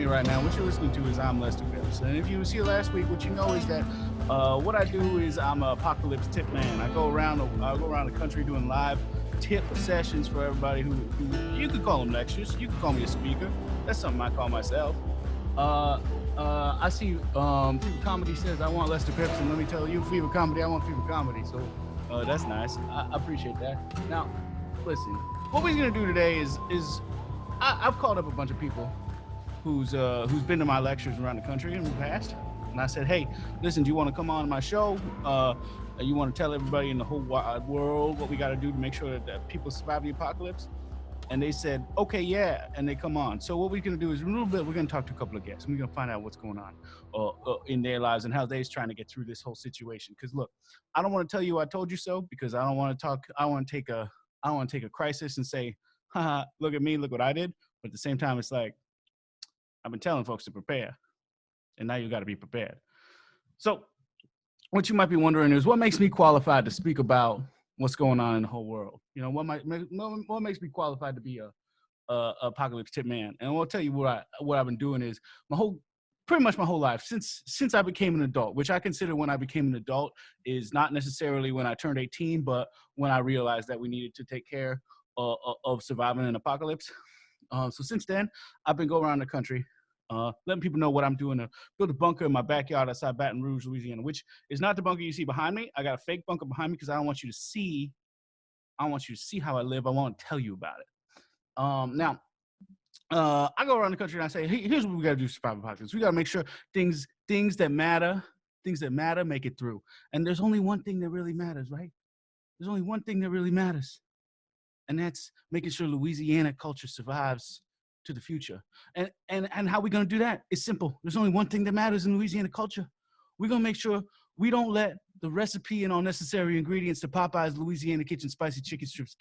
me right now, what you're listening to is I'm Lester Pipps. And if you was here last week, what you know is that what I do is I'm an apocalypse tip man. I go around the country doing live tip sessions for everybody who you could call them lectures. You could call me a speaker. That's something I call myself. I see Fever Comedy says I want Lester Pipps, and let me tell you, Fever Comedy, I want Fever Comedy. So that's nice. I appreciate that. Now, listen, what we're gonna do today is I've called up a bunch of people who's been to my lectures around the country in the past, and I said, hey, listen, do you want to come on my show? You want to tell everybody in the whole wide world what we got to do to make sure that people survive the apocalypse? And they said, okay, yeah, and they come on. So what we're going to do is we're going to talk to a couple of guests. We're going to find out what's going on in their lives and how they're trying to get through this whole situation. Because look, I don't want to tell you I told you so, because I don't want to talk. I want to take a crisis and say, haha, look at me, look what I did. But at the same time, it's like, I've been telling folks to prepare, and now you got to be prepared. So what you might be wondering is, what makes me qualified to speak about what's going on in the whole world? You know, what makes me qualified to be a apocalypse tip man? And I'll tell you what I've been doing is pretty much my whole life since I became an adult, which I consider when I became an adult is not necessarily when I turned 18, but when I realized that we needed to take care of surviving an apocalypse. So since then, I've been going around the country, letting people know what I'm doing to build a bunker in my backyard outside Baton Rouge, Louisiana, which is not the bunker you see behind me. I got a fake bunker behind me because I want you to see how I live. I want to tell you about it. Now, I go around the country and I say, hey, here's what we got to do to survive apocalypse. We got to make sure things that matter make it through. And there's only one thing that really matters, right? There's only one thing that really matters. And that's making sure Louisiana culture survives to the future. And how we're going to do that? It's simple. There's only one thing that matters in Louisiana culture. We're going to make sure we don't let the recipe and all necessary ingredients to Popeye's Louisiana Kitchen spicy chicken strips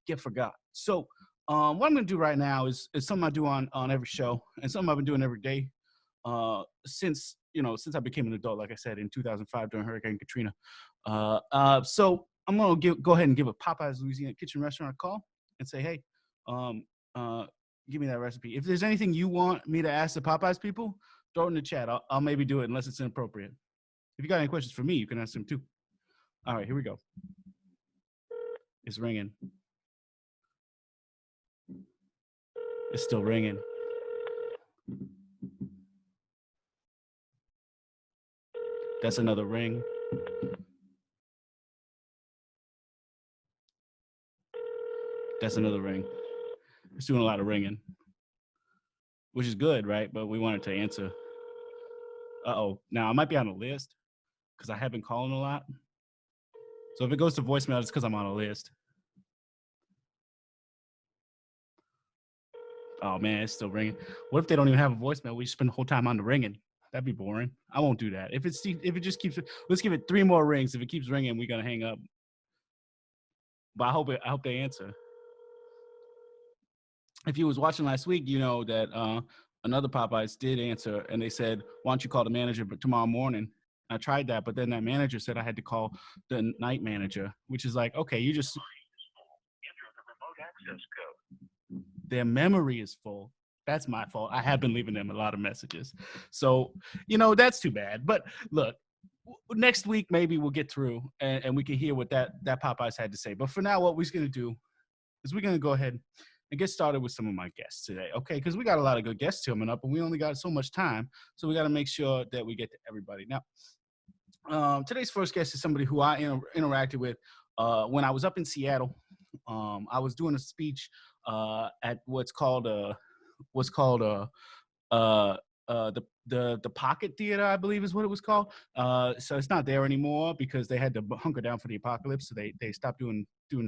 get forgot. So what I'm going to do right now is something I do on every show, and something I've been doing every day since I became an adult, like I said, in 2005 during Hurricane Katrina. So I'm going to go ahead and give a Popeye's Louisiana Kitchen restaurant a call and say, hey, give me that recipe. If there's anything you want me to ask the Popeye's people, throw it in the chat. I'll maybe do it unless it's inappropriate. If you got any questions for me, you can ask them too. All right, here we go. It's ringing. It's still ringing. That's another ring. That's another ring. It's doing a lot of ringing, which is good, right? But we wanted to answer. Uh-oh. Now, I might be on a list because I have been calling a lot. So if it goes to voicemail, it's because I'm on a list. Oh, man, it's still ringing. What if they don't even have a voicemail? We spend the whole time on the ringing. That'd be boring. I won't do that. If it just keeps, let's give it 3 more rings. If it keeps ringing, we're going to hang up. But I hope they answer. If you was watching last week, you know that another Popeyes did answer, and they said, why don't you call the manager tomorrow morning? I tried that, but then that manager said I had to call the night manager, which is like, okay, you just... Their memory is full. That's my fault. I have been leaving them a lot of messages. So, that's too bad. But look, next week, maybe we'll get through and we can hear what that Popeyes had to say. But for now, what we're going to do is we're going to go ahead and get started with some of my guests today, okay? Because we got a lot of good guests coming up, and we only got so much time, so we got to make sure that we get to everybody. Now, today's first guest is somebody who I interacted with when I was up in Seattle. I was doing a speech at what's called the Pocket Theater, I believe is what it was called. So it's not there anymore because they had to hunker down for the apocalypse, so they stopped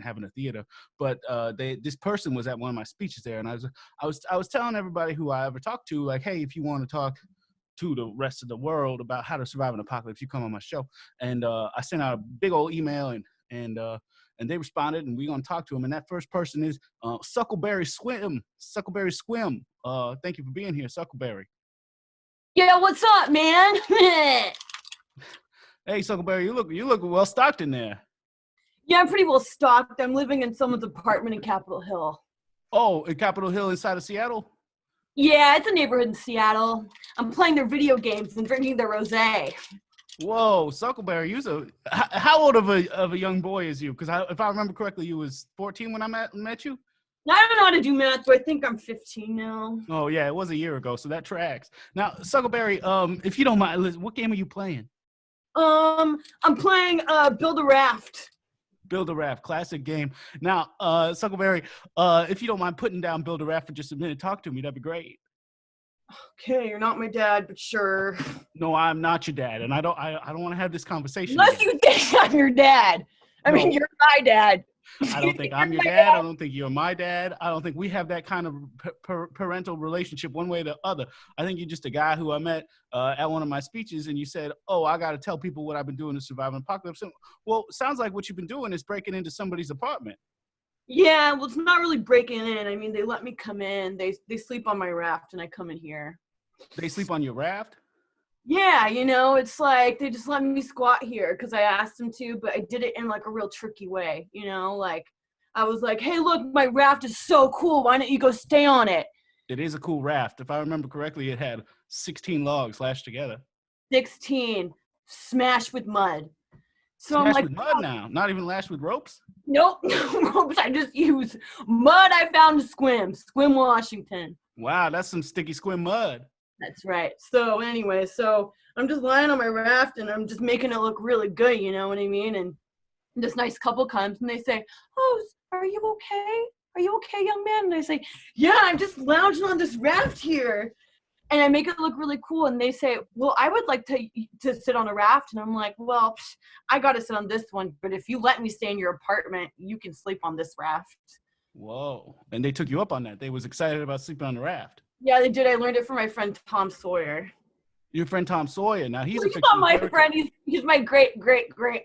having a theater. But this person was at one of my speeches there, and I was telling everybody who I ever talked to, like, hey, if you want to talk to the rest of the world about how to survive an apocalypse, you come on my show. And I sent out a big old email, and they responded, and we're gonna talk to them. And that first person is Suckleberry Squim. Suckleberry Squim. Thank you for being here, Suckleberry. Yeah, what's up, man? Hey, Suckleberry, you look well stocked in there. Yeah, I'm pretty well stocked. I'm living in someone's apartment in Capitol Hill. Oh, in Capitol Hill inside of Seattle? Yeah, it's a neighborhood in Seattle. I'm playing their video games and drinking their rosé. Whoa, Suckleberry, how old of a young boy is you? Because if I remember correctly, you was 14 when I met you. I don't know how to do math, but I think I'm 15 now. Oh yeah, it was a year ago, so that tracks. Now, Suckleberry, if you don't mind, what game are you playing? I'm playing Build a Raft. Build a Raft, classic game. Now, Suckleberry, if you don't mind putting down Build a Raft for just a minute, talk to me. That'd be great. Okay, you're not my dad, but sure. No, I'm not your dad, and I don't want to have this conversation. Unless you think I'm your dad. I mean, you're my dad. I don't think I'm your dad. I don't think you're my dad. I don't think we have that kind of parental relationship one way or the other. I think you're just a guy who I met at one of my speeches, and you said, oh, I got to tell people what I've been doing to survive an apocalypse. Well, sounds like what you've been doing is breaking into somebody's apartment. Yeah, well, it's not really breaking in. I mean, they let me come in. They sleep on my raft, and I come in here. They sleep on your raft? Yeah, it's like they just let me squat here because I asked them to, but I did it in like a real tricky way, like I was like, hey, look, my raft is so cool. Why don't you go stay on it? It is a cool raft. If I remember correctly, it had 16 logs lashed together. 16, smashed with mud. So smashed I'm like, with mud now, not even lashed with ropes? Nope, no ropes. I just use mud I found in Squim, Washington. Wow, that's some sticky Squim mud. That's right. So anyway, I'm just lying on my raft and I'm just making it look really good, you know what I mean? And this nice couple comes and they say, oh, are you okay? Are you okay, young man? And I say, yeah, I'm just lounging on this raft here. And I make it look really cool. And they say, well, I would like to sit on a raft. And I'm like, well, I got to sit on this one. But if you let me stay in your apartment, you can sleep on this raft. Whoa. And they took you up on that. They was excited about sleeping on the raft. Yeah, they did. I learned it from my friend Tom Sawyer. Your friend Tom Sawyer. Now he's not my friend. He's my great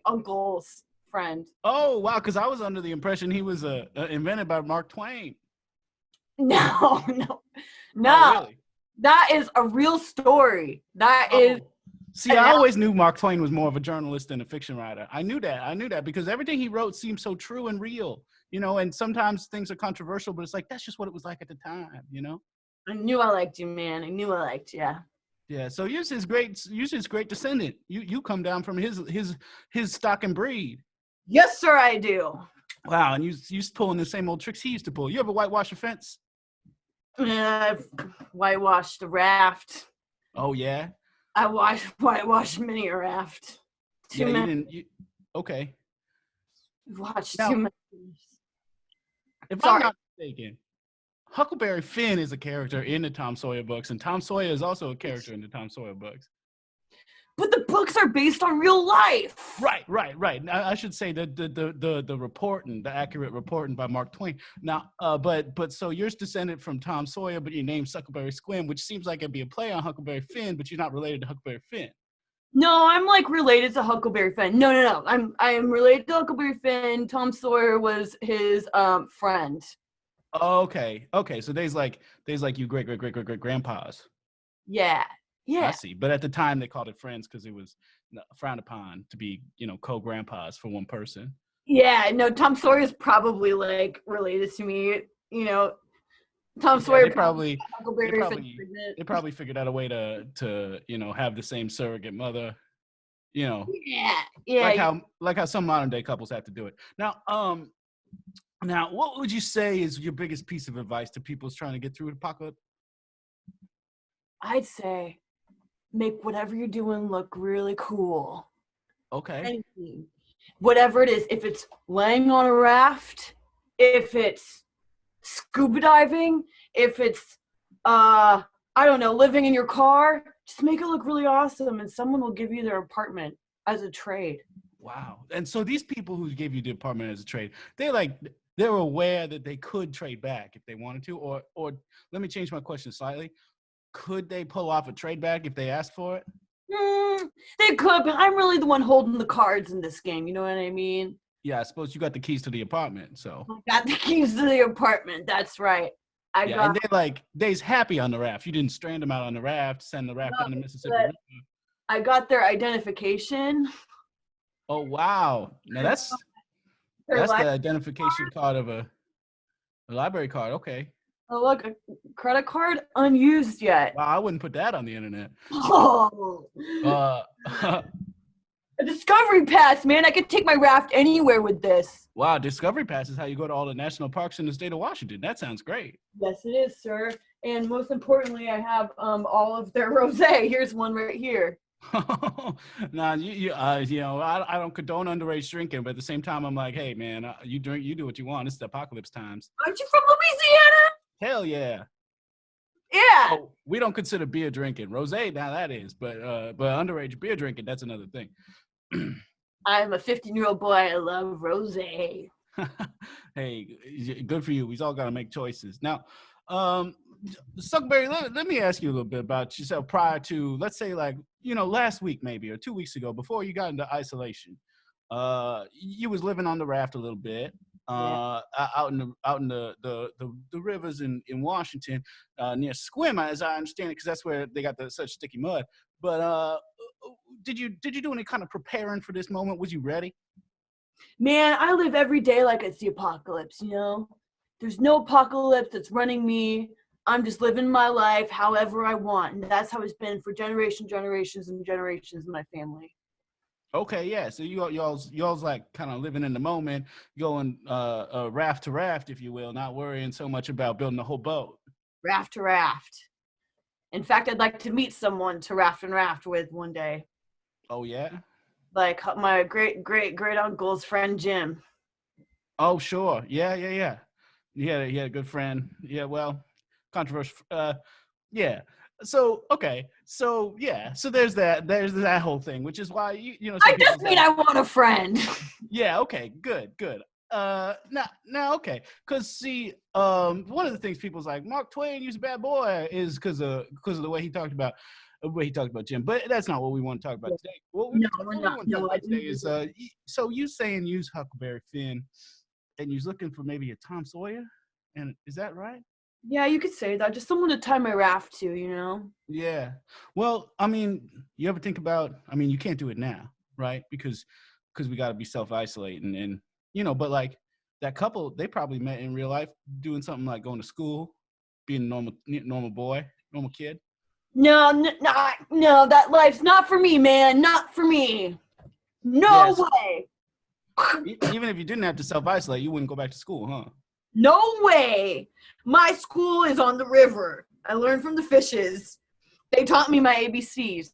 uncle's friend. Oh wow! Because I was under the impression he was invented by Mark Twain. No. Oh, really? That is a real story. That is. See, I always knew Mark Twain was more of a journalist than a fiction writer. I knew that because everything he wrote seemed so true and real. And sometimes things are controversial, but it's like that's just what it was like at the time. I knew I liked you, man. I knew I liked you. Yeah. So you're his great descendant. You come down from his stock and breed. Yes, sir, I do. Wow. And you pulling the same old tricks he used to pull. You ever whitewash a fence? I've whitewashed a raft. Oh yeah. I whitewashed many a raft. Too many. Okay. Watched too many. If I'm not mistaken, Huckleberry Finn is a character in the Tom Sawyer books, and Tom Sawyer is also a character in the Tom Sawyer books. But the books are based on real life. Right. I should say the accurate reporting by Mark Twain. Now, but so you're descended from Tom Sawyer, but your name's Suckleberry Squim, which seems like it'd be a play on Huckleberry Finn, but you're not related to Huckleberry Finn. No, I'm like related to Huckleberry Finn. No. I am related to Huckleberry Finn. Tom Sawyer was his friend. Okay. So there's like you great grandpas. Yeah. I see. But at the time they called it friends because it was frowned upon to be, co-grandpas for one person. Yeah, no, Tom Sawyer's probably like related to me, Tom Sawyer they probably figured out a way to have the same surrogate mother, Yeah. Like how some modern day couples have to do it. Now, what would you say is your biggest piece of advice to people trying to get through the apocalypse? I'd say make whatever you're doing look really cool. Okay. Anything. Whatever it is, if it's laying on a raft, if it's scuba diving, if it's I don't know, living in your car, just make it look really awesome and someone will give you their apartment as a trade. Wow. And so these people who gave you the apartment as a trade, they're aware that they could trade back if they wanted to, or let me change my question slightly. Could they pull off a trade back if they asked for it? They could, but I'm really the one holding the cards in this game. You know what I mean? Yeah, I suppose you got the keys to the apartment, so. I got the keys to the apartment. That's right. And they's happy on the raft. You didn't strand them out on the raft, send the raft down the Mississippi River. I got their identification. Oh wow! Now that's the identification card of a library card. Okay. Oh, look, a credit card unused yet. Wow, I wouldn't put that on the internet. Oh, Uh, a discovery pass, man. I could take my raft anywhere with this. wow, Discovery Pass is how you go to all the national parks in the state of Washington. That sounds great. Yes, it is, sir. And most importantly, I have all of their rosé. Here's one right here. Nah, you know, I don't condone underage drinking, but at the same time, I'm like, hey, man, you do what you want. It's the apocalypse times. Aren't you from Louisiana? Hell yeah. Yeah. Oh, we don't consider beer drinking. Rosé, now that is, but underage beer drinking, that's another thing. I'm a 15-year-old boy. I love rosé. Hey, good for you. We've all got to make choices. Now, Suckleberry, let me ask you a little bit about yourself prior to, let's say, like, you know, last week maybe, or 2 weeks ago, before you got into isolation. You was living on the raft a little bit, out in the rivers in Washington, near Squim, as I understand it, because that's where they got such sticky mud. But did you do any kind of preparing for this moment? Was you ready? Man, I live every day like it's the apocalypse, you know? There's no apocalypse that's running me. I'm just living my life however I want. And that's how it's been for generations and generations in my family. Okay, yeah. So y'all's like kind of living in the moment, going raft to raft, if you will, not worrying so much about building a whole boat. Raft to raft. In fact, I'd like to meet someone to raft and raft with one day. Oh yeah? Like my great uncle's friend Jim. Oh sure. Yeah. He had a good friend. Yeah, well, controversial. Yeah. So okay. So yeah. So there's that whole thing, which is why you know. I just mean I want a friend. Yeah. Okay. Good. Now, okay. Because see, one of the things people's like, Mark Twain, he's a bad boy, is because of the way he talked about. The way he talked about Jim, but that's not what we want to talk about today. What we want to talk about today is so you saying use Huckleberry Finn, and you're looking for maybe a Tom Sawyer, and is that right? Yeah, you could say that. Just someone to tie my raft to, you know? Yeah. Well, I mean, you ever think about? I mean, you can't do it now, right? Because we got to be self-isolating, and you know. But like that couple, they probably met in real life, doing something like going to school, being a normal boy, normal kid. No, that life's not for me, man. Not for me. No Yes. way. Even if you didn't have to self-isolate, you wouldn't go back to school, huh? No way. My school is on the river. I learned from the fishes. They taught me my ABCs.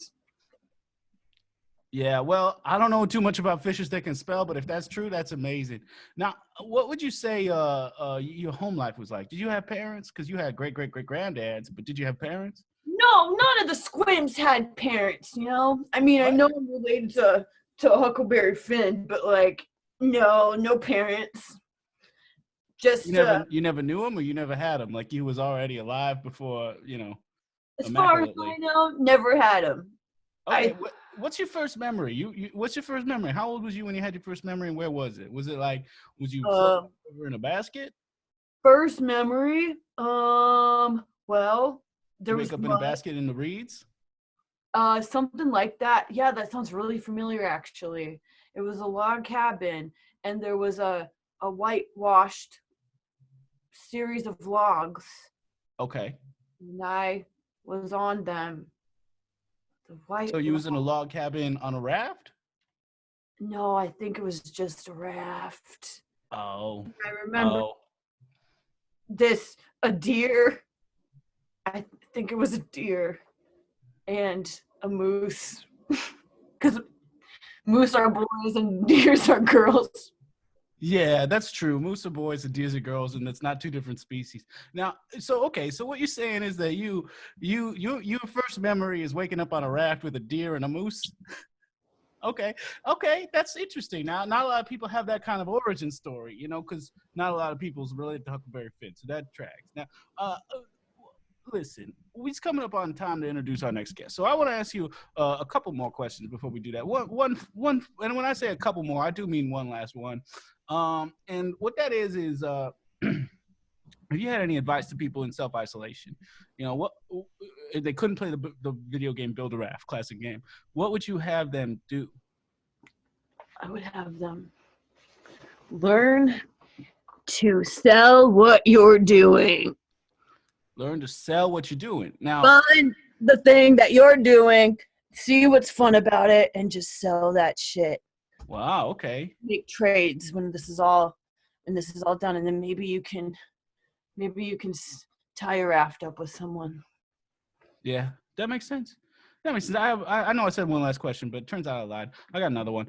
Yeah, well, I don't know too much about fishes that can spell, but if that's true, that's amazing. Now, what would you say your home life was like? Did you have parents? Because you had great granddads, but did you have parents? No, none of the Squims had parents, you know? I mean, I know I'm related to Huckleberry Finn, but like, no parents. Just you never knew him, or you never had him? Like he was already alive before, you know, as far as I know, never had him. Okay, what's your first memory? What's your first memory? How old was you when you had your first memory, and where was it? Was it like, was you floating over in a basket? First memory, well, there was wake up in a basket in the reeds? Something like that. Yeah, that sounds really familiar, actually. It was a log cabin, and there was a whitewashed series of logs. Okay. And I was on them. The white. So you was in a log cabin on a raft? No, I think it was just a raft. Oh. I remember a deer. I think it was a deer and a moose. Because moose are boys and deers are girls. Yeah, that's true. Moose are boys and deers are girls, and it's not two different species. Now, so what you're saying is that your first memory is waking up on a raft with a deer and a moose? Okay, that's interesting. Now, not a lot of people have that kind of origin story, you know, because not a lot of people's related to Huckleberry Finn, so that tracks. Now, listen, we're coming up on time to introduce our next guest. So I want to ask you a couple more questions before we do that. One, and when I say a couple more, I do mean one last one. And what that is if you had any advice to people in self-isolation, you know, what if they couldn't play the video game Build a Raft, classic game, what would you have them do? I would have them learn to sell what you're doing. Learn to sell what you're doing. Now, Find the thing that you're doing, see what's fun about it, and just sell that shit. wow, okay. Make trades when this is all done, and then maybe you can tie your raft up with someone. Yeah, that makes sense. That makes sense. I know I said one last question, but it turns out I lied. I got another one.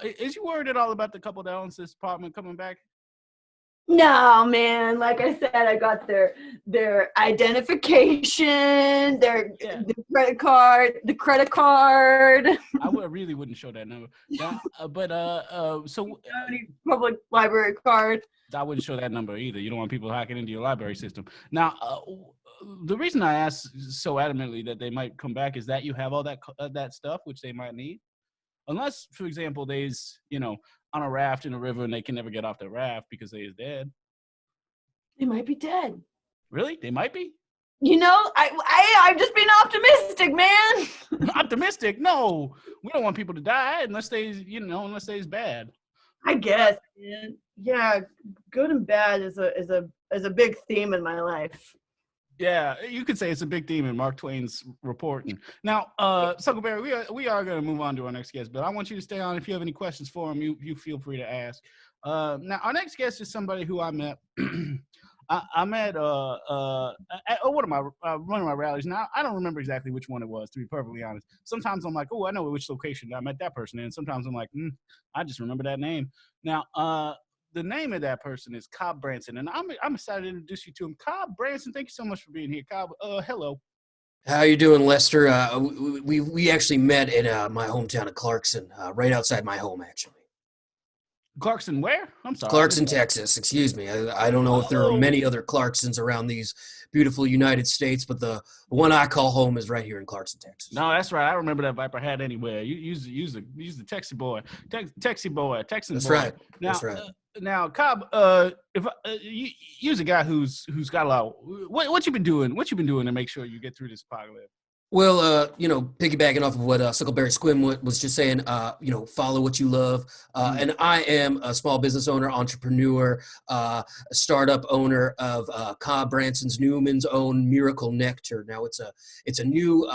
Is you worried at all about the couple that owns this apartment coming back? No, man. Like I said, I got their identification, their the credit card. Really wouldn't show that number. So Public library card. I wouldn't show that number either. You don't want people hacking into your library system. Now, the reason I ask so adamantly that they might come back is that you have all that stuff which they might need. Unless, for example, they's on a raft in a river and they can never get off the raft because they is dead. They might be dead. Really? They might be? I'm just being optimistic, man. Optimistic? No. We don't want people to die unless they's bad. I guess, man. Yeah, good and bad is a big theme in my life. Yeah, you could say it's a big theme in Mark Twain's reporting. Now, Suckleberry, we are going to move on to our next guest, but I want you to stay on. If you have any questions for him, you feel free to ask. Now, our next guest is somebody who I met. I met at one of my rallies. Now, I don't remember exactly which one it was, to be perfectly honest. Sometimes I'm like, oh, I know which location I met that person in. Sometimes I'm like, I just remember that name. Now, the name of that person is Cobb Branson, and I'm excited to introduce you to him. Cobb Branson, thank you so much for being here. Cobb, hello. How you doing, Lester? We actually met in my hometown of Clarkson, right outside my home, actually. Clarkson, where? I'm sorry. Clarkson, Texas. Excuse me. I don't know if there are many other Clarksons around these beautiful United States, but the one I call home is right here in Clarkson, Texas. No, that's right. I remember that Viper hat anywhere. You use the Texas boy, Texas boy, Texan That's boy. Right. Now, that's right. Now, Cobb, if you're a guy who's got a lot. What you been doing? What you been doing to make sure you get through this apocalypse? Well, piggybacking off of what Suckleberry Squim was just saying, follow what you love. And I am a small business owner, entrepreneur, a startup owner of Cobb Branson's Newman's Own Miracle Nectar. Now, it's a new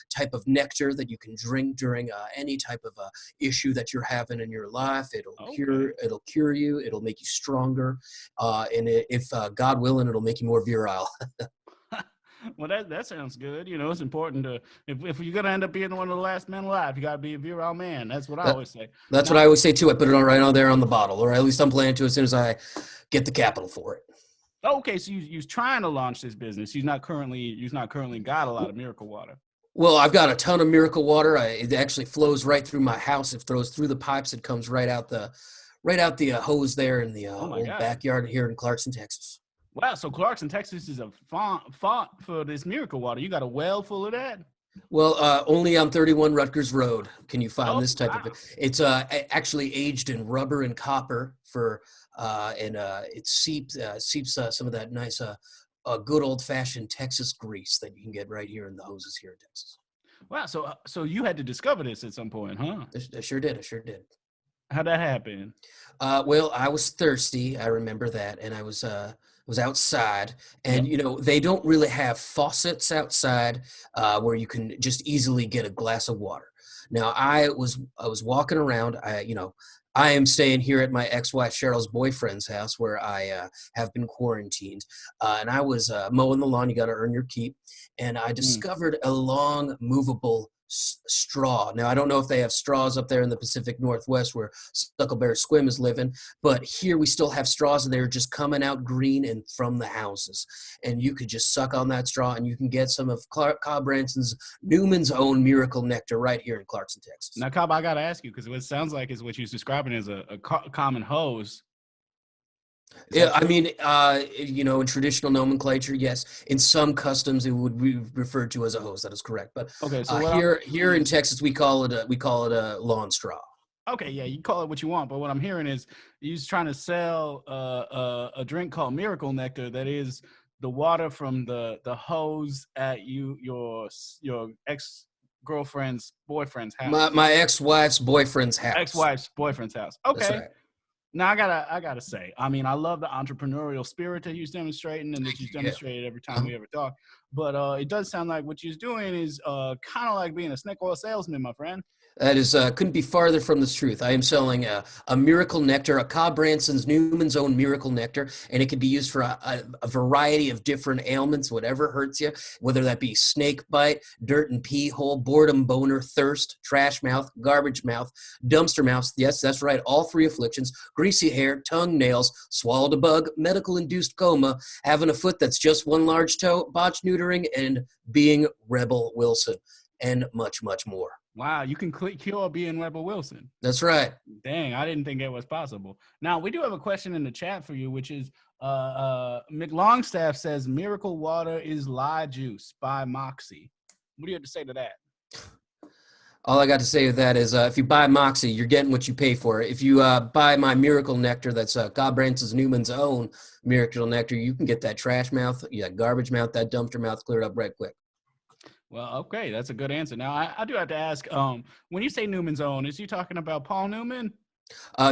type of nectar that you can drink during any type of issue that you're having in your life. It'll cure you. It'll make you stronger. And if God willing, it'll make you more virile. Well, that sounds good. It's important to if you're gonna end up being one of the last men alive, you gotta be a virile man. That's what I always say. That's what I always say too. I put it right on there on the bottle, or at least I'm planning to as soon as I get the capital for it. Okay, so you're trying to launch this business. You've not currently got a lot of miracle water. Well, I've got a ton of miracle water. It actually flows right through my house. It throws through the pipes. It comes right out the hose there in the old backyard here in Clarkson, Texas. Wow, so Clarkson, Texas is a font for this miracle water. You got a well full of that? Well, only on 31 Rutgers Road can you find this type of it. It's actually aged in rubber and copper and it seeps some of that nice good old-fashioned Texas grease that you can get right here in the hoses here in Texas. Wow, so you had to discover this at some point, huh? I sure did. How'd that happen? Well, I was thirsty. I remember that, and I was outside, and they don't really have faucets outside where you can just easily get a glass of water. Now I was walking around. I am staying here at my ex-wife Cheryl's boyfriend's house where I have been quarantined, and I was mowing the lawn. You got to earn your keep, and I discovered a long movable straw. Now, I don't know if they have straws up there in the Pacific Northwest where Suckleberry Squim is living, but here we still have straws, and they're just coming out green and from the houses. And you could just suck on that straw, and you can get some of Cobb Branson's Newman's Own Miracle Nectar right here in Clarkson, Texas. Now, Cobb, I got to ask you, because what it sounds like is what you're describing as a common hose. Yeah, I mean, in traditional nomenclature, yes. In some customs, it would be referred to as a hose. That is correct. But okay, so here in Texas, we call it a lawn straw. Okay, yeah, you call it what you want. But what I'm hearing is you're trying to sell a drink called Miracle Nectar that is the water from the hose at your ex-girlfriend's boyfriend's house. My ex-wife's boyfriend's house. Ex-wife's boyfriend's house. Okay. That's right. Now I gotta say, I mean, I love the entrepreneurial spirit that you're demonstrating and that you've Yeah. demonstrated every time we ever talk. But it does sound like what you're doing is kind of like being a snake oil salesman, my friend. That is couldn't be farther from the truth. I am selling a miracle nectar, a Cobb Branson's Newman's Own miracle nectar, and it can be used for a variety of different ailments, whatever hurts you, whether that be snake bite, dirt and pee hole, boredom, boner, thirst, trash mouth, garbage mouth, dumpster mouth. Yes, that's right, all three afflictions: greasy hair, tongue, nails, swallowed a bug, medical-induced coma, having a foot that's just one large toe, botch neutering, and being Rebel Wilson, and much, much more. Wow, you can cure being Rebel Wilson. That's right. Dang, I didn't think it was possible. Now, we do have a question in the chat for you, which is McLongstaff says Miracle Water is Lie Juice by Moxie. What do you have to say to that? All I got to say with that is if you buy Moxie, you're getting what you pay for. If you buy my Miracle Nectar, that's Cobb Branson's Newman's Own Miracle Nectar, you can get that trash mouth, garbage mouth, that dumpster mouth cleared up right quick. Well, okay, that's a good answer. Now, I do have to ask, when you say Newman's Own, is you talking about Paul Newman?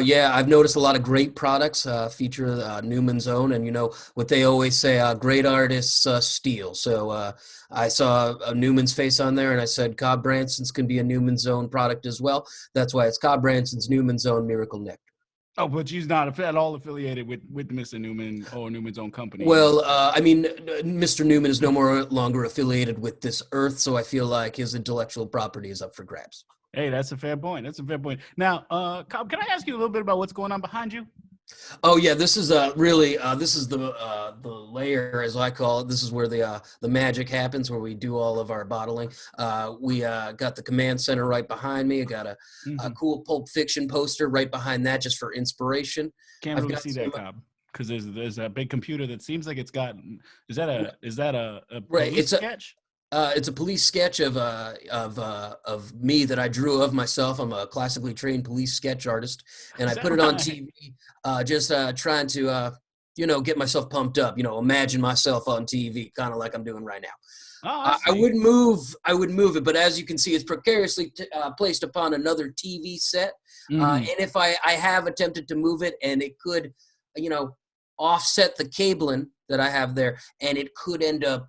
Yeah, I've noticed a lot of great products feature Newman's Own, and you know what they always say, great artists steal. So I saw Newman's face on there, and I said Cobb Branson's can be a Newman's Own product as well. That's why it's Cobb Branson's Newman's Own Miracle Nectar. Oh, but she's not at all affiliated with Mr. Newman or Newman's Own company. Well, I mean, Mr. Newman is no longer affiliated with this earth, so I feel like his intellectual property is up for grabs. Hey, that's a fair point. That's a fair point. Now, Cobb, can I ask you a little bit about what's going on behind you? Oh yeah, this is really this is the layer, as I call it. This is where the magic happens, where we do all of our bottling. We got the command center right behind me. I got a cool Pulp Fiction poster right behind that, just for inspiration. Can't really see that, Cobb, because there's a big computer that seems like it's got. Is that a right? It's a sketch. It's a police sketch of me that I drew of myself. I'm a classically trained police sketch artist, and I put it on TV, just trying to, get myself pumped up. Imagine myself on TV, kind of like I'm doing right now. Oh, I would move it, but as you can see, it's precariously placed upon another TV set. And if I have attempted to move it, and it could, offset the cabling that I have there, and it could end up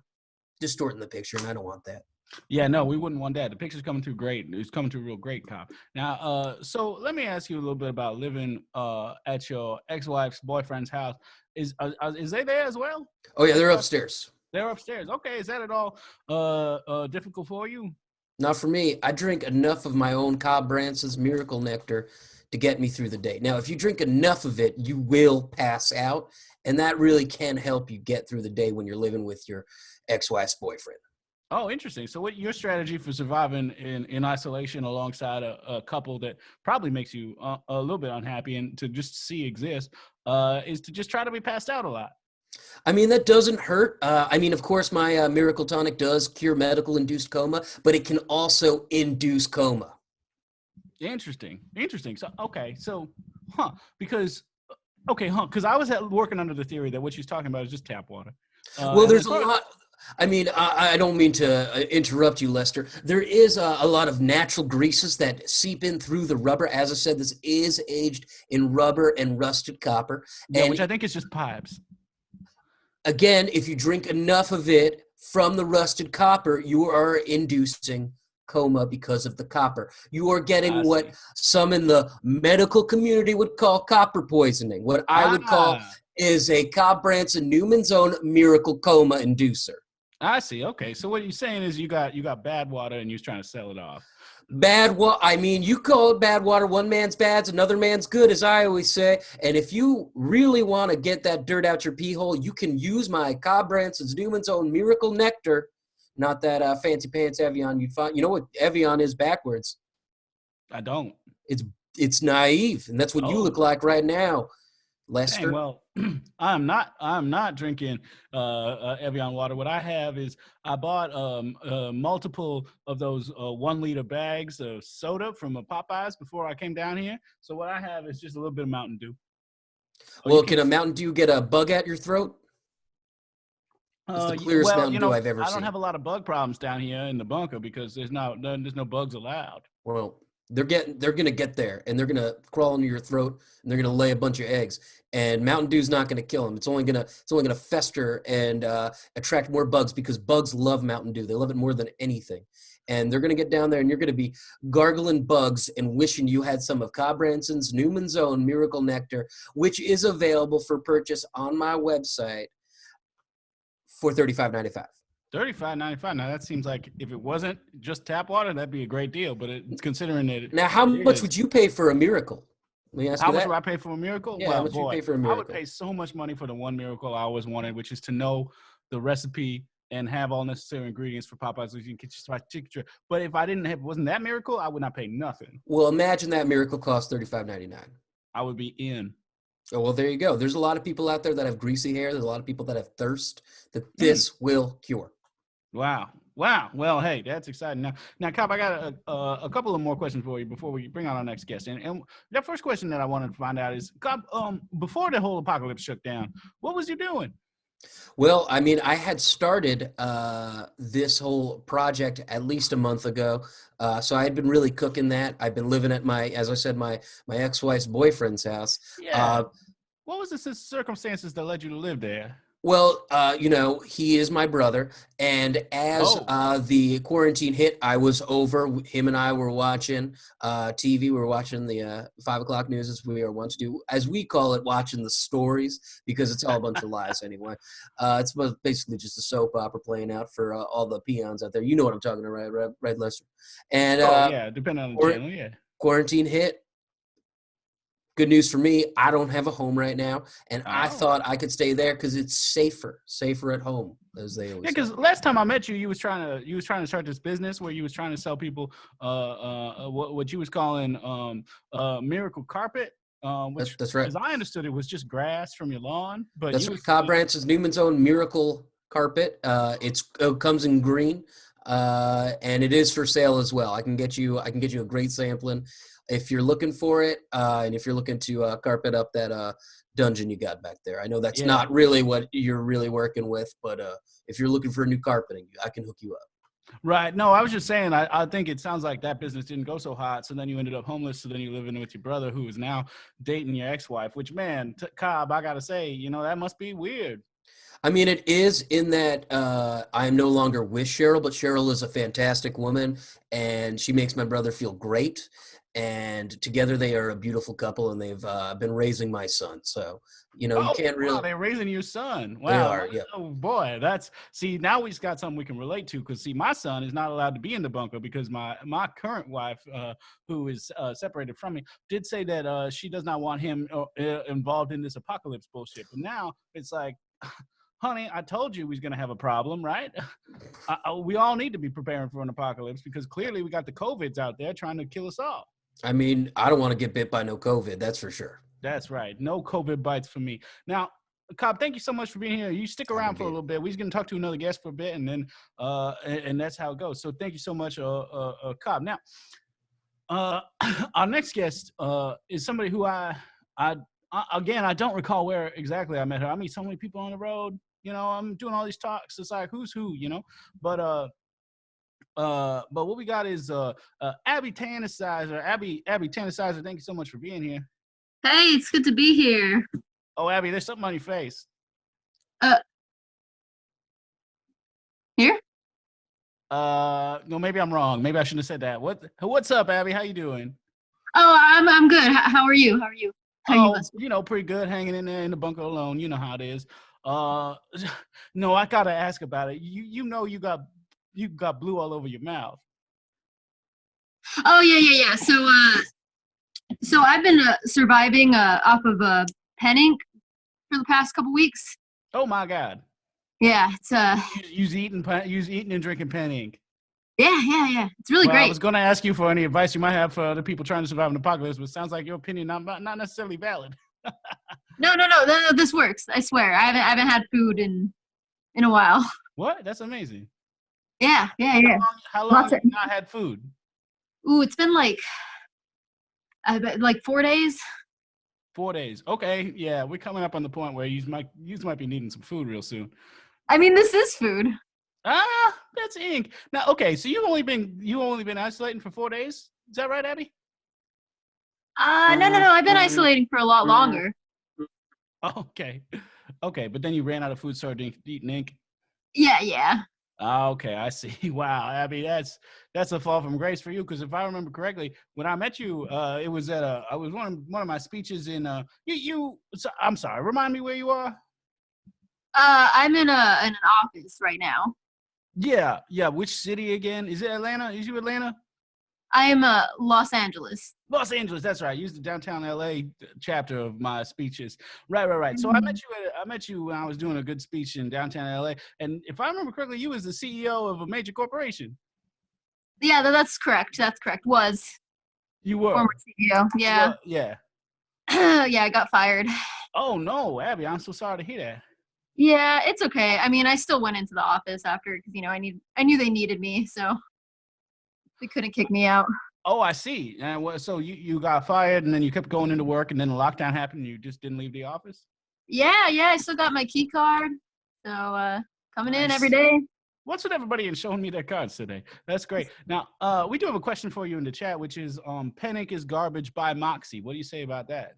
distorting the picture, and I don't want that. Yeah, no, we wouldn't want that. The picture's coming through great. It's coming through real great, Cobb. Now, so let me ask you a little bit about living at your ex-wife's boyfriend's house. Is they there as well? Oh yeah, they're upstairs. They're upstairs. Okay, is that at all difficult for you? Not for me. I drink enough of my own Cobb Branson's Miracle Nectar to get me through the day. Now, if you drink enough of it, you will pass out, and that really can help you get through the day when you're living with your ex-wife's boyfriend. Oh, interesting. So what your strategy for surviving in isolation alongside a couple that probably makes you a little bit unhappy and to just see exist is to just try to be passed out a lot? I mean, that doesn't hurt. Of course, my Miracle Tonic does cure medical-induced coma, but it can also induce coma. Interesting. So, okay. So, because I was working under the theory that what she's talking about is just tap water. Well, there's a lot. I mean, I don't mean to interrupt you, Lester. There is a lot of natural greases that seep in through the rubber. As I said, this is aged in rubber and rusted copper. Yeah, which I think is just pipes. Again, if you drink enough of it from the rusted copper, you are inducing coma because of the copper. You are getting what some in the medical community would call copper poisoning. What I would call is a Cobb Branson Newman's Own Miracle Coma Inducer. I see. Okay. So what you're saying is you got bad water and you're trying to sell it off. Bad water. I mean, you call it bad water. One man's bad's another man's good, as I always say. And if you really want to get that dirt out your pee hole, you can use my Cobb Branson's Newman's Own Miracle Nectar, not that fancy pants Evian you find. You know what Evian is backwards? I don't. It's naive, and that's what you look like right now, Lester. Dang, well, I'm not drinking Evian water. What I have is I bought multiple of those 1 liter bags of soda from Popeyes before I came down here. So what I have is just a little bit of Mountain Dew. Well, can a Mountain Dew get a bug at your throat? It's the clearest Mountain Dew I've ever seen. I don't have a lot of bug problems down here in the bunker because there's no bugs allowed. Well, They're gonna get there, and they're gonna crawl into your throat, and they're gonna lay a bunch of eggs. And Mountain Dew's not gonna kill them. It's only gonna fester and attract more bugs because bugs love Mountain Dew. They love it more than anything. And they're gonna get down there, and you're gonna be gargling bugs and wishing you had some of Cobb Branson's Newman's Own Miracle Nectar, which is available for purchase on my website for $35.95. $35.95. Now that seems like if it wasn't just tap water, that'd be a great deal. But it's considering that. Now, how much would you pay for a Miracle? Let me ask you How much that. would I pay for a Miracle? Yeah, Well, how much boy, you pay for a I Miracle? would pay so much money for the one Miracle I always wanted, which is to know the recipe and have all necessary ingredients for Popeyes so you can get your spicy chicken. But if I wasn't that Miracle, I would not pay nothing. Well, imagine that Miracle cost $35.99. I would be in. Oh, well, there you go. There's a lot of people out there that have greasy hair. There's a lot of people that have thirst that this will cure. Wow. Well, hey, that's exciting. Now, Cobb, I got a couple of more questions for you before we bring on our next guest. And the first question that I wanted to find out is, Cobb, before the whole apocalypse shut down, what was you doing? Well, I mean, I had started this whole project at least a month ago. So I had been really cooking that. I've been living at as I said, my ex-wife's boyfriend's house. Yeah. What was the circumstances that led you to live there? Well, he is my brother, and as the quarantine hit, I was over. Him and I were watching TV. We were watching the 5 o'clock news, as we are wont to do, as we call it, watching the stories, because it's all a bunch of lies anyway. It's basically just a soap opera playing out for all the peons out there. You know what I'm talking about, right, Lester? And yeah, depending on the channel, yeah. Quarantine hit. Good news for me, I don't have a home right now, and I thought I could stay there because it's safer at home, as they always say. Yeah, because last time I met you, you was trying to start this business where you was trying to sell people what you was calling miracle carpet. Which, that's right. As I understood, it was just grass from your lawn. But that's right. Cobb Branson's Newman's Own Miracle Carpet. It comes in green, and it is for sale as well. I can get you a great sampling. If you're looking for it, and if you're looking to carpet up that dungeon you got back there. I know that's not really what you're really working with, but if you're looking for a new carpeting, I can hook you up. Right. No, I was just saying, I think it sounds like that business didn't go so hot, so then you ended up homeless, so then you're living with your brother who is now dating your ex-wife, which, man, Cobb, I got to say, that must be weird. I mean, it is in that I am no longer with Cheryl, but Cheryl is a fantastic woman, and she makes my brother feel great. And together they are a beautiful couple, and they've been raising my son. So, you can't really. Wow, they're raising your son. Wow. They are, yeah. Oh, boy. Now we just got something we can relate to, because, my son is not allowed to be in the bunker because my current wife, who is separated from me, did say that she does not want him involved in this apocalypse bullshit. But now it's like, honey, I told you we was going to have a problem, right? We all need to be preparing for an apocalypse because clearly we got the COVIDs out there trying to kill us all. I mean, I don't want to get bit by no COVID. That's for sure. That's right. No COVID bites for me. Now, Cobb, thank you so much for being here. You stick around for a little bit. We're going to talk to another guest for a bit, and then and that's how it goes. So thank you so much, Cobb. Now, our next guest is somebody who I don't recall where exactly I met her. I meet so many people on the road. I'm doing all these talks. It's like who's who, But what we got is Abby Tanisizer. Abby Tanisizer, thank you so much for being here. Hey, it's good to be here. Oh, Abby, there's something on your face. Here? No, maybe I'm wrong. Maybe I shouldn't have said that. What's up, Abby? How you doing? Oh, I'm good. How are you? How are you? Pretty good, hanging in there in the bunker alone. You know how it is. No, I gotta ask about it. You got blue all over your mouth. Oh yeah. So I've been surviving off of pen ink for the past couple weeks. Oh my God. Yeah, it's You's eating and drinking pen ink. Yeah. It's really great. I was gonna ask you for any advice you might have for the people trying to survive an apocalypse, but it sounds like your opinion not necessarily valid. No, this works. I swear. I haven't had food in a while. What? That's amazing. Yeah. How long have you not had food? Ooh, it's been like 4 days. 4 days. Okay, yeah, we're coming up on the point where you might be needing some food real soon. I mean, this is food. That's ink. Now, okay, so you've only been isolating for 4 days. Is that right, Abby? No. I've been isolating for a lot longer. Okay. Okay, but then you ran out of food, started eating ink. Yeah. Okay, I see. Wow, Abby, that's a fall from grace for you. Because if I remember correctly, when I met you, it was at I was one of my speeches in I'm sorry. Remind me where you are. I'm in an office right now. Yeah. Which city again? Is it Atlanta? Is you Atlanta? I am Los Angeles. Los Angeles, that's right. I used the downtown LA chapter of my speeches. Right. So I met you when I was doing a good speech in downtown LA. And if I remember correctly, you was the CEO of a major corporation. Yeah, that's correct. Was You were. former CEO. Yeah. Yeah. Yeah, I got fired. Oh no, Abby, I'm so sorry to hear that. Yeah, it's okay. I mean, I still went into the office after because I knew they needed me, so they couldn't kick me out. Oh, I see. And so you got fired and then you kept going into work and then the lockdown happened and you just didn't leave the office? Yeah, I still got my key card. So coming in every Nice. day. What's with everybody and showing me their cards today? That's great. Now, we do have a question for you in the chat, which is pen ink is garbage by Moxie. What do you say about that?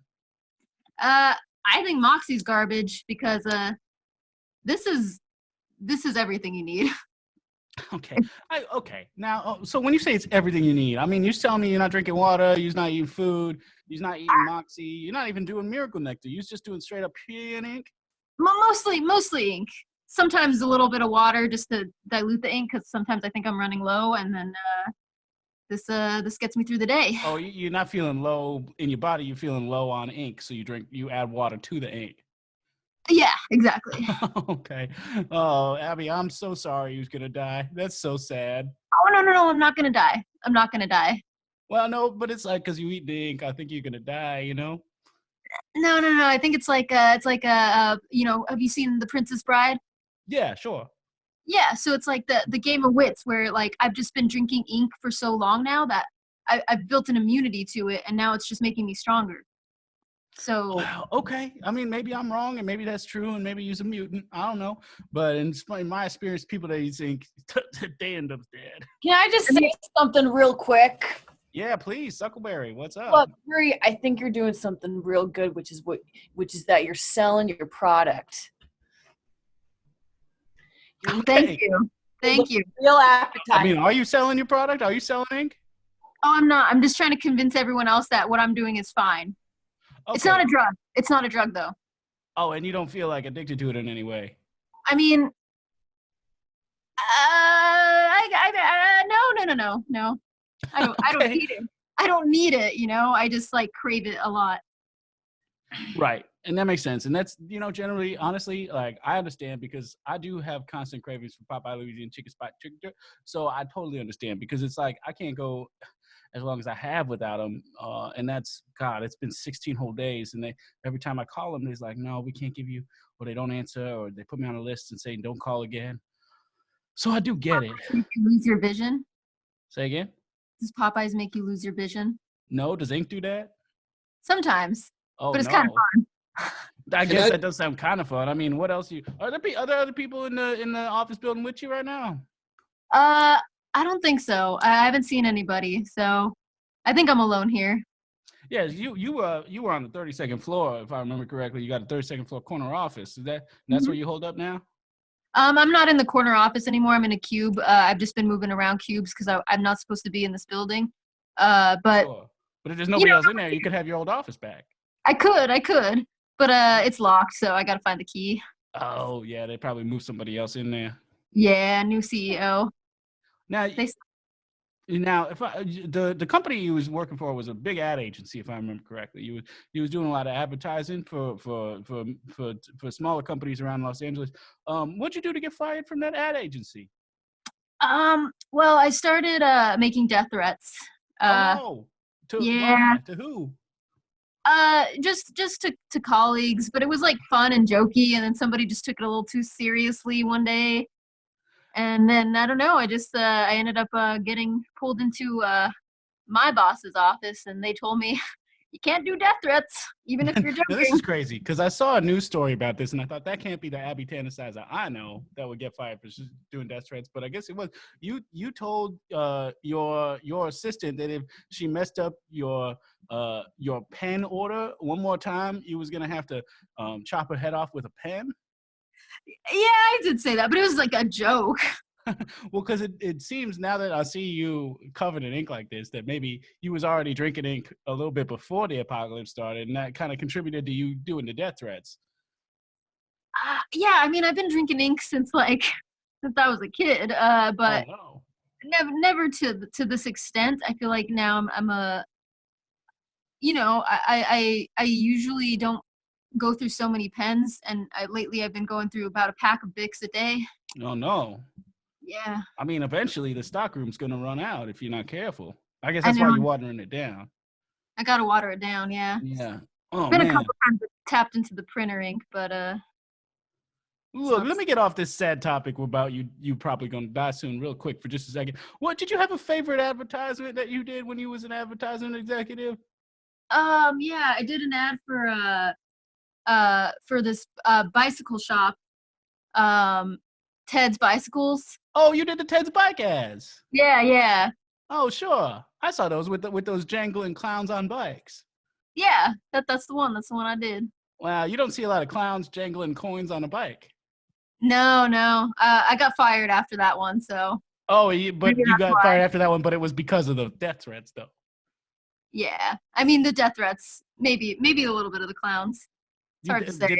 I think Moxie's garbage because this is everything you need. Okay. Okay. Now, so when you say it's everything you need, I mean, you're telling me you're not drinking water, you're not eating food, you're not eating Moxie, you're not even doing Miracle Nectar. You're just doing straight up pen ink? Mostly ink. Sometimes a little bit of water just to dilute the ink because sometimes I think I'm running low, and then this gets me through the day. Oh, you're not feeling low in your body, you're feeling low on ink, so you add water to the ink. Yeah, exactly. Okay. Oh, Abby, I'm so sorry you're gonna die. That's so sad. Oh no, I'm not gonna die. Well, no, but it's like because you eat the ink, I think you're gonna die, you know? No. I think it's like have you seen The Princess Bride? Yeah, sure. Yeah, so it's like the game of wits where like I've just been drinking ink for so long now that I've built an immunity to it, and now it's just making me stronger. So Wow, okay. I mean, maybe I'm wrong, and maybe that's true, and maybe he's a mutant. I don't know. But in my experience, people that use ink, they end up dead. Can I just say something real quick? Yeah, please, Suckleberry, what's up? Look, Bree, I think you're doing something real good, which is that you're selling your product. Okay. Thank you. Real appetite. I mean, are you selling your product? Are you selling ink? Oh, I'm not. I'm just trying to convince everyone else that what I'm doing is fine. Okay. It's not a drug. It's not a drug, though. Oh, and you don't feel like addicted to it in any way? I mean, no. I don't need it. I don't need it, I just like crave it a lot. Right. And that makes sense. And that's, generally, honestly, like I understand because I do have constant cravings for Popeye Louisiana chicken spot chicken. So I totally understand because it's like I can't go as long as I have without them. And that's, God, it's been 16 whole days. And every time I call them, they're like, no, we can't give you, or they don't answer, or they put me on a list and say, don't call again. So I do get it. Make you lose your vision? Say again? Does Popeyes make you lose your vision? No, does ink do that? Sometimes. Oh, but it's no. kind of fun. I guess that does sound kind of fun. I mean, what else are there other people in the office building with you right now? I don't think so. I haven't seen anybody, so I think I'm alone here. Yeah, you were on the 32nd floor, if I remember correctly. You got a 32nd floor corner office. That's where you hold up now? I'm not in the corner office anymore. I'm in a cube. I've just been moving around cubes because I'm not supposed to be in this building. But Sure. But if there's nobody else in there, you could have your old office back. I could, but it's locked, so I gotta find the key. Oh yeah, they probably moved somebody else in there. Yeah, new CEO. Now, if the company you was working for was a big ad agency, if I remember correctly. You was doing a lot of advertising for smaller companies around Los Angeles. What'd you do to get fired from that ad agency? Well, I started making death threats. No. Yeah. To who? Just to colleagues, but it was like fun and jokey, and then somebody just took it a little too seriously one day. And then I don't know, I just I ended up getting pulled into my boss's office, and they told me you can't do death threats, even if you're Now, this joking. is crazy because I saw a news story about this and I thought that can't be the Abby Tanisizer I know that would get fired for just doing death threats. But I guess it was you. You told your assistant that if she messed up your pen order one more time, you was gonna have to chop her head off with a pen. Yeah, I did say that, but it was like a joke. Well, because it seems now that I see you covered in ink like this, that maybe you was already drinking ink a little bit before the apocalypse started, and that kind of contributed to you doing the death threats. Yeah, I mean, I've been drinking ink since I was a kid, but Oh, no. never to this extent. I feel like now I'm a, you know, I usually don't go through so many pens, and lately I've been going through about a pack of Bics a day. Oh, no. Yeah. I mean, eventually the stockroom's going to run out if you're not careful. I guess I that's why know. you're watering it down. I gotta water it down, yeah. Yeah. Oh, Been a man. couple times I've tapped into the printer ink, but Look, let me get off this sad topic about you probably going to die soon real quick for just a second. What, did you have a favorite advertisement that you did when you was an advertising executive? yeah, I did an ad for this bicycle shop, Ted's Bicycles. Oh, you did the Ted's Bike ads. Yeah. Oh, sure. I saw those with those jangling clowns on bikes. Yeah, that's the one. That's the one I did. Wow, you don't see a lot of clowns jangling coins on a bike. No. I got fired after that one, so Oh, but Maybe you that's got why. fired after that one, but it was because of the death threats, though. yeah. I mean, the death threats, maybe a little bit of the clowns. It's hard to say.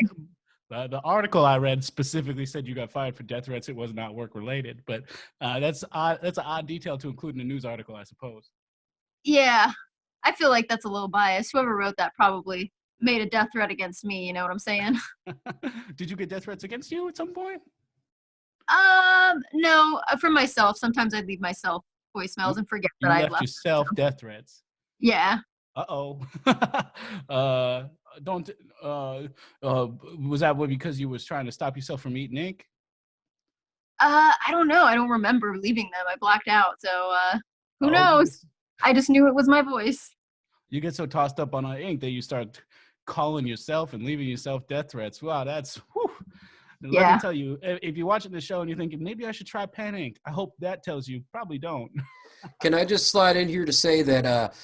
The article I read specifically said you got fired for death threats. It was not work related, but that's odd. That's an odd detail to include in a news article, I suppose. Yeah, I feel like that's a little biased. Whoever wrote that probably made a death threat against me. You know what I'm saying? Did you get death threats against you at some point? No, for myself. Sometimes I leave myself voicemails and forget You that I left left. yourself death threats. Yeah. Uh-oh. Don't was that because you was trying to stop yourself from eating ink? I don't know. I don't remember leaving them. I blacked out. So who Oh, knows? I just knew it was my voice. You get so tossed up on ink that you start calling yourself and leaving yourself death threats. Wow, that's whew. Let Yeah. me tell you, if you're watching the show and you're thinking maybe I should try pen ink, I hope that tells you probably don't. Can I just slide in here to say that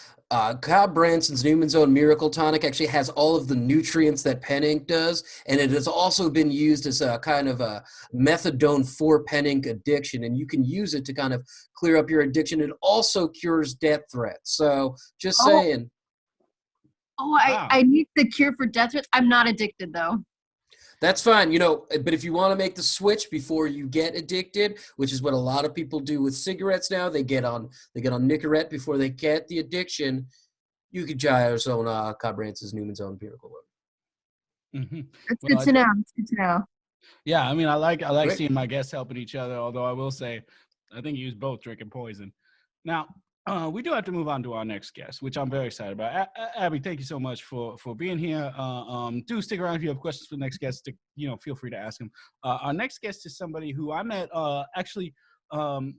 Cobb Branson's Newman's Own Miracle Tonic actually has all of the nutrients that pen ink does, and it has also been used as a kind of a methadone for pen ink addiction, and you can use it to kind of clear up your addiction. It also cures death threats. So just Oh. saying. Oh, Wow. I need the cure for death threats. I'm not addicted though. That's fine, but if you want to make the switch before you get addicted, which is what a lot of people do with cigarettes now, they get on Nickerson before they get the addiction, you could try our own Cobb Branson's Newman's Own Miracle Work. Mm-hmm. It's Well, good to know. It's good to know. Yeah, I mean, I like Great. seeing my guests helping each other. Although I will say, I think you use both drinking poison. Now, we do have to move on to our next guest, which I'm very excited about. Abby, thank you so much for being here. Do stick around if you have questions for the next guest. Feel free to ask him. Our next guest is somebody who I met actually. Well,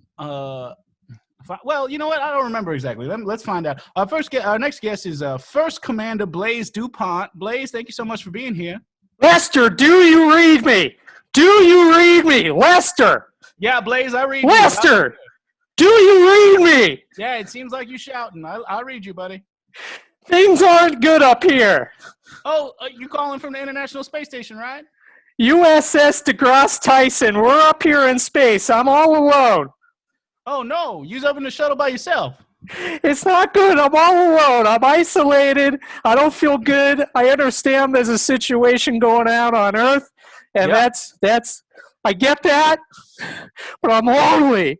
you know what? I don't remember exactly. Let's find out. Our next guest is First Commander Blaze DuPont. Blaze, thank you so much for being here. Lester, do you read me? Do you read me? Lester! Yeah, Blaze, I read you. Lester! Do you read me? Yeah, it seems like you shouting. I'll read you, buddy. Things aren't good up here. Oh, you calling from the International Space Station, right? USS DeGrasse Tyson, we're up here in space. I'm all alone. Oh, no. You's up in the shuttle by yourself. It's not good. I'm all alone. I'm isolated. I don't feel good. I understand there's a situation going on Earth, and Yeah. that's I get that, but I'm lonely.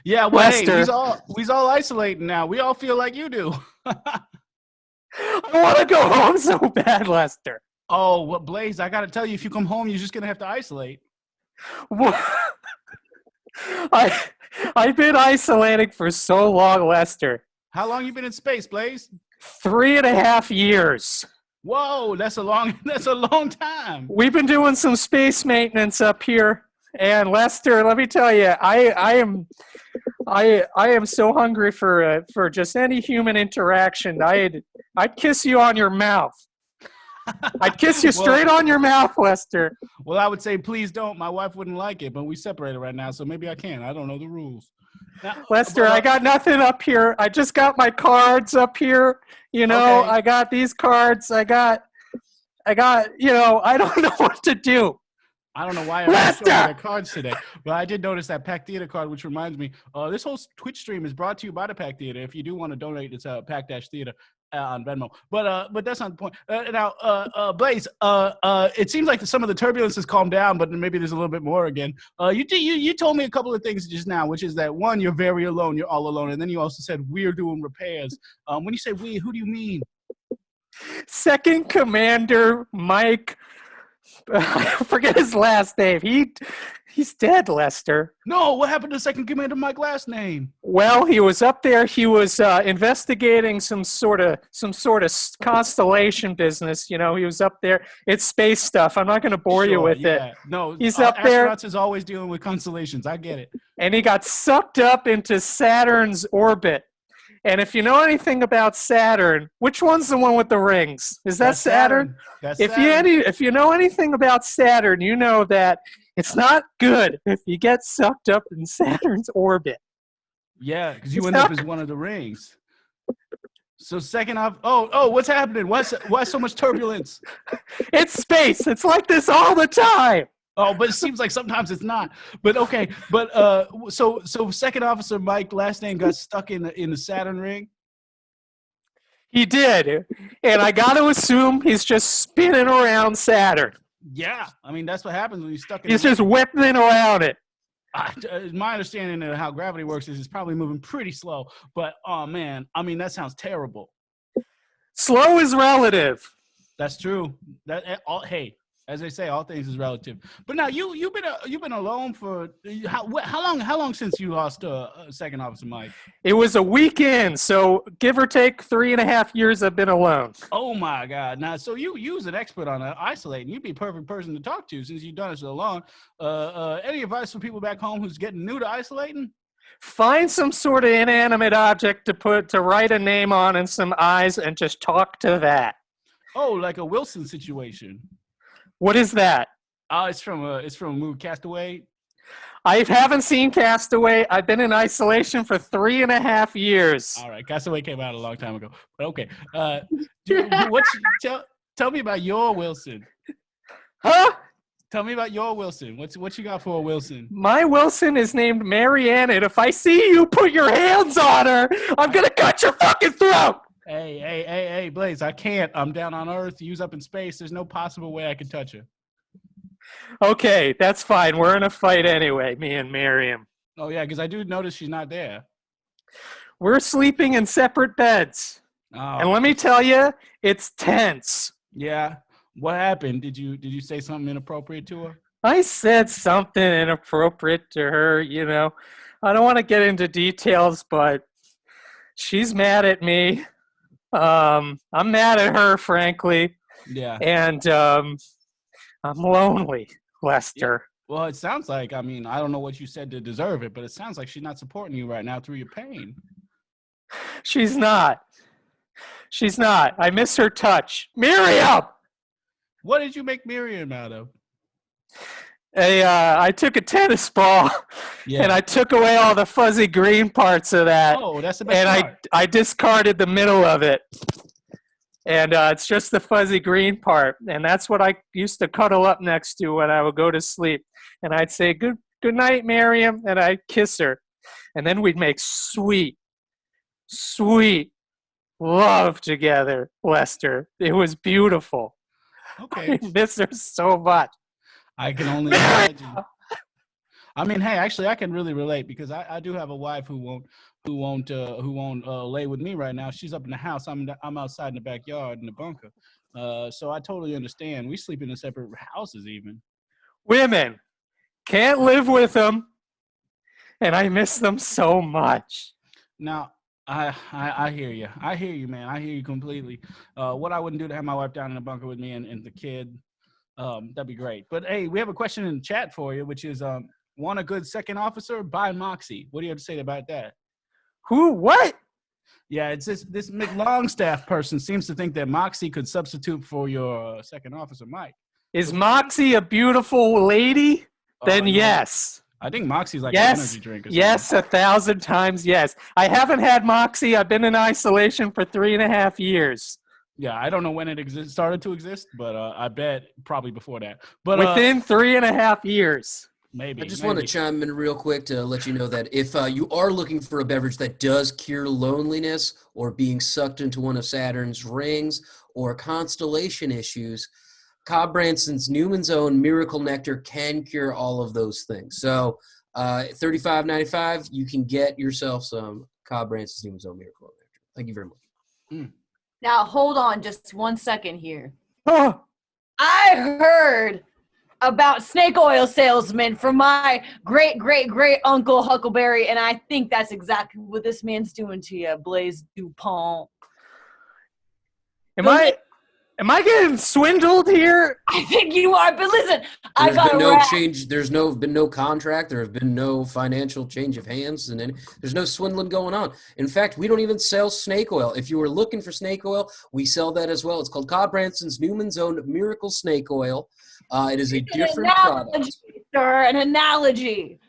Yeah, well, hey, Lester. we's all isolating now. We all feel like you do. I want to go home so bad, Lester. Oh, well, Blaze, I got to tell you, if you come home, you're just going to have to isolate. I've been isolating for so long, Lester. How long you been in space, Blaze? 3.5 years. Whoa, that's a long time. We've been doing some space maintenance up here, and Lester, let me tell you, I am so hungry for just any human interaction. I'd kiss you on your mouth. I'd kiss you straight on your mouth, Lester. Well, I would say please don't. My wife wouldn't like it, but we separated right now, so maybe I can. I don't know the rules. Now, Lester, I got nothing up here. I just got my cards up here. You know, Okay. I got these cards. I got, you know, I don't know what to do. I don't know why everyone's showing Lester! their cards today, but I did notice that Pack Theater card, which reminds me, this whole Twitch stream is brought to you by the Pack Theater. If you do want to donate, it's Pack-Theater on Venmo. But that's not the point. Now, Blaze, it seems like some of the turbulence has calmed down, but maybe there's a little bit more again. You told me a couple of things just now, which is that one, you're very alone, you're all alone, and then you also said we're doing repairs. When you say we, who do you mean? Second Commander Mike, I forget his last name. He's dead, Lester. No, what happened to Second Commander Mike's last name? Well, he was up there. He was investigating some sort of constellation business. You know, he was up there. It's space stuff. I'm not going to bore you with it. No, He's up there. Astronauts is always dealing with constellations. I get it. And he got sucked up into Saturn's orbit. And if you know anything about Saturn, which one's the one with the rings? Is that That's Saturn? That's If Saturn. if you know anything about Saturn, you know that it's not good if you get sucked up in Saturn's orbit. Yeah, because you It's end up not- as one of the rings. So second off, oh, what's happening? Why so much turbulence? It's space. It's like this all the time. Oh, but it seems like sometimes it's not. But okay, but so Second Officer Mike, last name, got stuck in the Saturn ring. He did. And I got to assume he's just spinning around Saturn. Yeah, I mean that's what happens when you're stuck in. He's the just whipping around it. my understanding of how gravity works is it's probably moving pretty slow. But oh man, I mean that sounds terrible. Slow is relative. That's true. Hey, as they say, all things is relative. But now you've been alone for how long since you lost Second Officer Mike? It was a weekend, so give or take 3.5 years I've been alone. Oh my God! Now, so you's an expert on isolating. You'd be a perfect person to talk to since you've done it so long. Any advice for people back home who's getting new to isolating? Find some sort of inanimate object to write a name on and some eyes and just talk to that. Oh, like a Wilson situation. What is that? It's from a movie, Castaway. I haven't seen Castaway. I've been in isolation for 3.5 years. All right, Castaway came out a long time ago. But okay, tell me about your Wilson. Huh? Tell me about your Wilson. What you got for a Wilson? My Wilson is named Marianne, and if I see you put your hands on her, I'm gonna cut your fucking throat. Hey, Blaze, I can't. I'm down on Earth. You's up in space. There's no possible way I can touch her. Okay, that's fine. We're in a fight anyway, me and Miriam. Oh, yeah, because I do notice she's not there. We're sleeping in separate beds. Oh, And let me tell you, it's tense. yeah. What happened? Did you say something inappropriate to her? I said something inappropriate to her, you know. I don't want to get into details, but she's mad at me. I'm mad at her, frankly. Yeah. And I'm lonely, Lester. Well, it sounds like, I mean, I don't know what you said to deserve it, but it sounds like she's not supporting you right now through your pain. She's not. She's not. I miss her touch. Miriam! What did you make Miriam out of? I took a tennis ball and I took away all the fuzzy green parts of that. Oh, that's the best And part. I discarded the middle of it. And it's just the fuzzy green part. And that's what I used to cuddle up next to when I would go to sleep. And I'd say, good night, Miriam. And I'd kiss her. And then we'd make sweet love together, Lester. It was beautiful. Okay. I miss her so much. I can only imagine. I mean, hey, actually, I can really relate because I do have a wife who won't lay with me right now. She's up in the house. I'm outside in the backyard in the bunker. So I totally understand. We sleep in separate houses even. Women can't live with them, and I miss them so much. Now, I hear you. I hear you, man. I hear you completely. What I wouldn't do to have my wife down in the bunker with me and the kid, that'd be great. But hey, we have a question in the chat for you, which is Want a good second officer? Buy Moxie. What do you have to say about that? Who? What? Yeah, it's this McLongstaff person seems to think that Moxie could substitute for your second officer, Mike. Is Moxie a beautiful lady? Then no. yes. I think Moxie's like an Yes. energy drink or something. Yes, 1,000 times yes. I haven't had Moxie. I've been in isolation for 3.5 years. Yeah, I don't know when it started to exist, but I bet probably before that. But Within 3.5 years. maybe. I just want to chime in real quick to let you know that if you are looking for a beverage that does cure loneliness or being sucked into one of Saturn's rings or constellation issues, Cobb Branson's Newman's Own Miracle Nectar can cure all of those things. So $35.95, you can get yourself some Cobb Branson's Newman's Own Miracle Nectar. Thank you very much. Now hold on just 1 second here. Oh, I heard about snake oil salesmen from my great uncle Huckleberry, and I think that's exactly what this man's doing to you, Blaze DuPont. am I getting swindled here? I think you are, but listen, I There's got been a no rat. change. Been no contract. There have been no financial change of hands, and there's no swindling going on. In fact, we don't even sell snake oil. If you were looking for snake oil, we sell that as well. It's called Cobb Branson's Newman's Own Miracle Snake Oil. It is a different product. Sir, an analogy.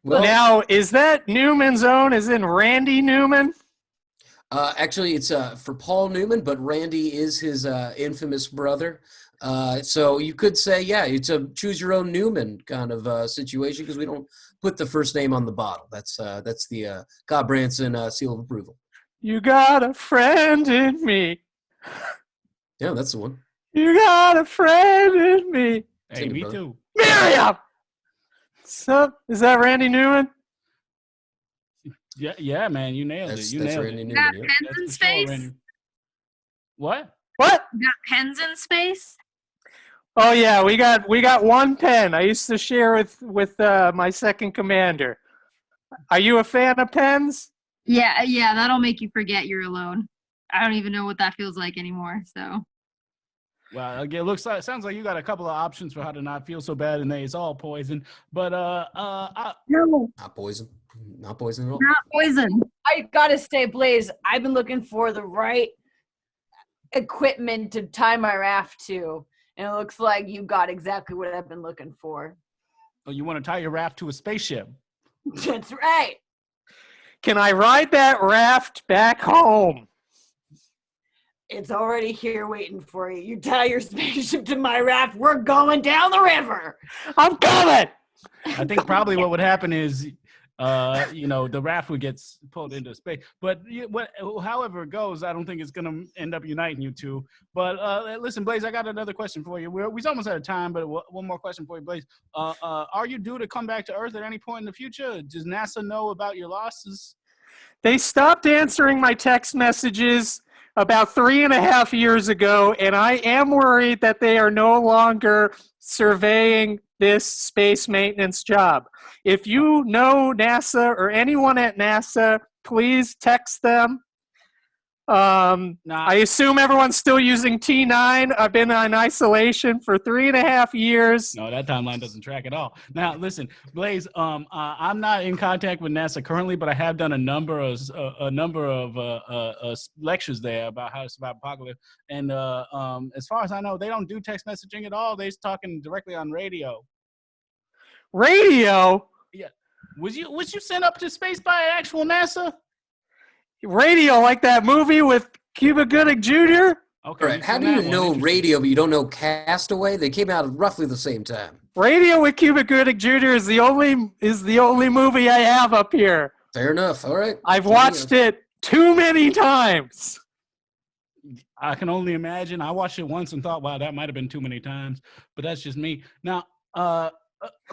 Well, Now, is that Newman's Own as in Randy Newman? actually, it's for Paul Newman, but Randy is his infamous brother. So you could say, yeah, it's a choose your own Newman kind of situation because we don't put the first name on the bottle. That's the Cobb Branson seal of approval. You got a friend in me. Yeah, that's the one. You got a friend in me. Hey, Sing it, me brother. too. Miriam! So, is that Randy Newman? Yeah, man, you nailed it. That's You nailed Randy it. Newman. Got Yep. pens in That's for sure, space? Randy. What? What? Got pens in space? Oh yeah, we got one pen. I used to share with my second commander. Are you a fan of pens? Yeah, that'll make you forget you're alone. I don't even know what that feels like anymore, so. Well, again, sounds like you got a couple of options for how to not feel so bad, and it's all poison. But No, Not poison. Not poison at all. not poison. I gotta say, Blaze, I've been looking for the right equipment to tie my raft to, and it looks like you got exactly what I've been looking for. you want to tie your raft to a spaceship? That's right. Can I ride that raft back home? It's already here waiting for you. You tie your spaceship to my raft, we're going down the river. I'm coming. I think probably what would happen is, the raft would get pulled into space. But however it goes, I don't think it's going to end up uniting you two. But listen, Blaze, I got another question for you. We're almost out of time, but one more question for you, Blaze. Are you due to come back to Earth at any point in the future? Does NASA know about your losses? They stopped answering my text messages about 3.5 years ago, and I am worried that they are no longer surveying this space maintenance job. If you know NASA or anyone at NASA, please text them. I assume everyone's still using T9. I've been in isolation for 3.5 years. No, that timeline doesn't track at all. Now, listen, Blaze. I'm not in contact with NASA currently, but I have done a number of lectures there about how to survive apocalypse. And as far as I know, they don't do text messaging at all. They're talking directly on radio. Radio? Yeah. Was you sent up to space by actual NASA? Radio, like that movie with Cuba Gooding Jr.? Okay. All right. you've How seen do that you one. know Interesting. radio, but you don't know Castaway? They came out at roughly the same time. Radio with Cuba Gooding Jr. is the only movie I have up here. Fair enough. All right. I've watched it too many times. I can only imagine. I watched it once and thought, wow, that might have been too many times, but that's just me. Now,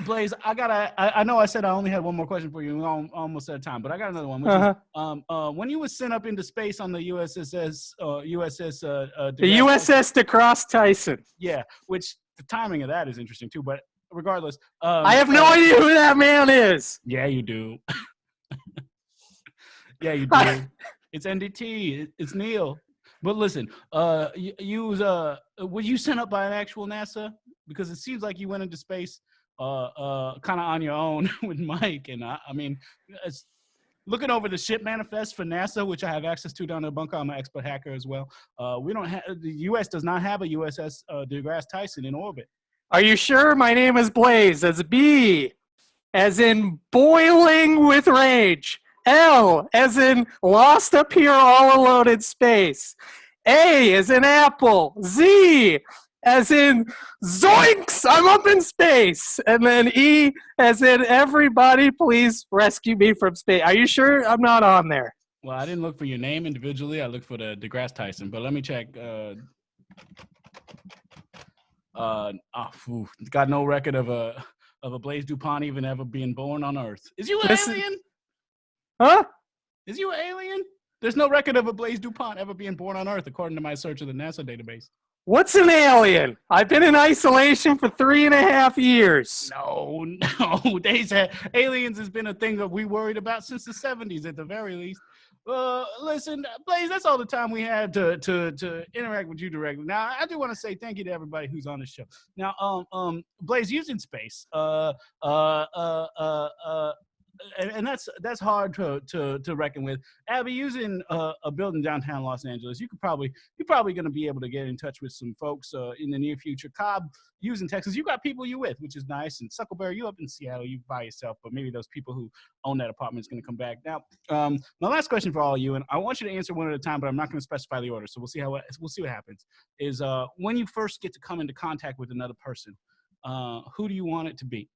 Blaze, I know I said I only had one more question for you. We're almost out of time, but I got another one. Which is, when you were sent up into space on the USS The USS DeCross Tyson. Yeah, which the timing of that is interesting too. But regardless, I have no idea who that man is. Yeah, you do. Yeah, you do. It's NDT. It's Neil. But listen, were you sent up by an actual NASA? Because it seems like you went into space kind of on your own with Mike. And I mean, it's looking over the ship manifest for NASA, which I have access to down in the bunker. I'm an expert hacker as well. We don't have the U.S. does not have a USS DeGrasse Tyson in orbit. Are you sure? My name is Blaze. That's B, as in boiling with rage. L, as in lost up here all alone in space. A, as in apple. Z, as in zoinks, I'm up in space. And then E, as in everybody please rescue me from space. Are you sure I'm not on there? Well, I didn't look for your name individually. I looked for the DeGrasse Tyson, but let me check. Got no record of a Blaze DuPont even ever being born on Earth. Is you an alien? Huh? Is you an alien? There's no record of a Blaze DuPont ever being born on Earth, according to my search of the NASA database. What's an alien? I've been in isolation for 3.5 years. No. They said aliens has been a thing that we worried about since the 70s at the very least. Listen, Blaze, that's all the time we had to interact with you directly. Now, I do want to say thank you to everybody who's on the show. Now, Blaze, using space, and that's hard to reckon with. Abby, using a building downtown Los Angeles, you're probably going to be able to get in touch with some folks in the near future. Cobb, using Texas, you got people you with, which is nice. And Suckleberry, you up in Seattle, you by yourself, but maybe those people who own that apartment is going to come back. Now, my last question for all of you, and I want you to answer one at a time, but I'm not going to specify the order, so we'll see what happens. Is when you first get to come into contact with another person, who do you want it to be?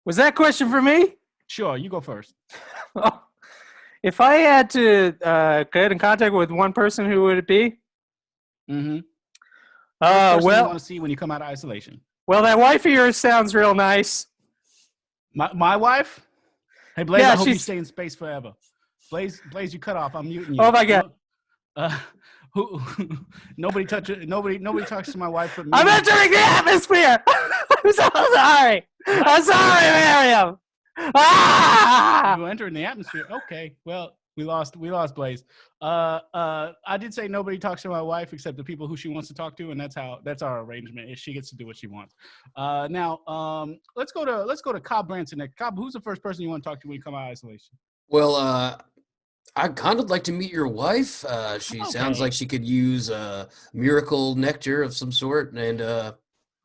Was that question for me? Sure, you go first. If I had to get in contact with one person, who would it be? Mm-hmm. Well, you want to see when you come out of isolation. Well, that wife of yours sounds real nice. My wife? Hey, Blaze, yeah, I hope you stay in space forever. Blaze, you cut off. I'm muting you. Oh my God. Nobody talks to my wife but me. I'm entering the atmosphere. I'm so sorry. I'm sorry, Miriam. Ah! You entering the atmosphere? Okay. Well, we lost Blaze. I did say nobody talks to my wife except the people who she wants to talk to, and that's our arrangement. Is she gets to do what she wants. Now, let's go to Cobb Branson next. Cobb, who's the first person you want to talk to when you come out of isolation? Well, I'd kind of like to meet your wife. She sounds Okay. like she could use miracle nectar of some sort, and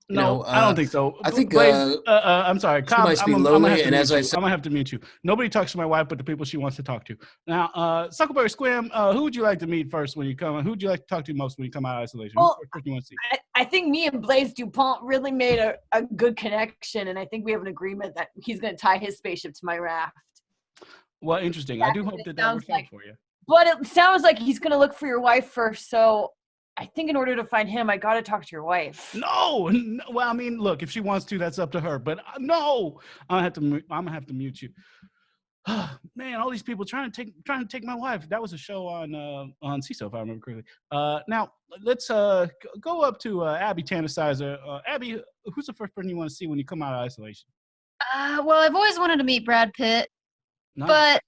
No, I don't think so. I think Blaze, I'm sorry, Cobb. might be I'm lonely, and as I said, I'm gonna have to mute you. Nobody talks to my wife, but the people she wants to talk to. Now, Suckleberry Squim, who would you like to meet first when you come? Who would you like to talk to most when you come out of isolation? Well, Who's the first person you want to see? I think me and Blaze DuPont really made a good connection, and I think we have an agreement that he's going to tie his spaceship to my raft. Well, interesting. I do hope that works out for you. But it sounds like he's going to look for your wife first, so I think in order to find him, I got to talk to your wife. No. Well, I mean, look, if she wants to, that's up to her. But no, I'm gonna have to mute you. Man, all these people trying to take my wife. That was a show on CISO, if I remember correctly. Now let's go up to Abby Tanisizer. Abby, who's the first person you want to see when you come out of isolation? Well, I've always wanted to meet Brad Pitt, Nice. but